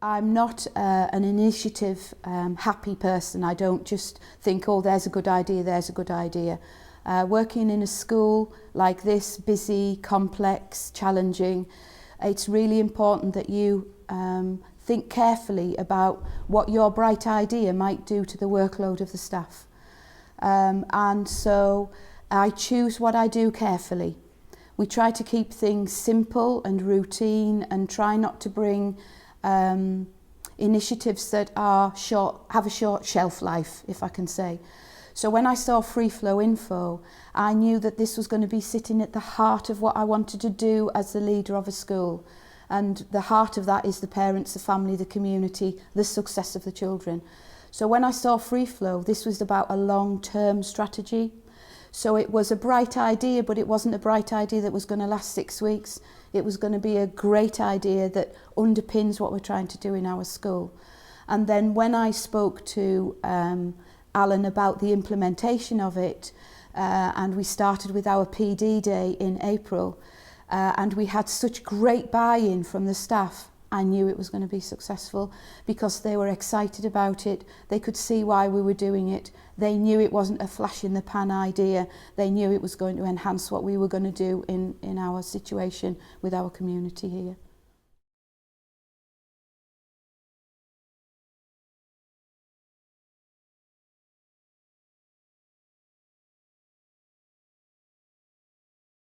I'm not an initiative happy person. I don't just think, oh, there's a good idea, there's a good idea. Working in a school like this, busy, complex, challenging, it's really important that you think carefully about what your bright idea might do to the workload of the staff. And so I choose what I do carefully. We try to keep things simple and routine and try not to bring initiatives that are have a short shelf life, if I can say. So when I saw FreeFlowInfo, I knew that this was going to be sitting at the heart of what I wanted to do as the leader of a school. And the heart of that is the parents, the family, the community, the success of the children. So when I saw FreeFlow, this was about a long-term strategy. So it was a bright idea, but it wasn't a bright idea that was going to last 6 weeks. It was going to be a great idea that underpins what we're trying to do in our school. And then when I spoke to Alan about the implementation of it, and we started with our PD day in April, and we had such great buy-in from the staff, I knew it was going to be successful because they were excited about it. They could see why we were doing it. They knew it wasn't a flash in the pan idea. They knew it was going to enhance what we were going to do in our situation with our community here.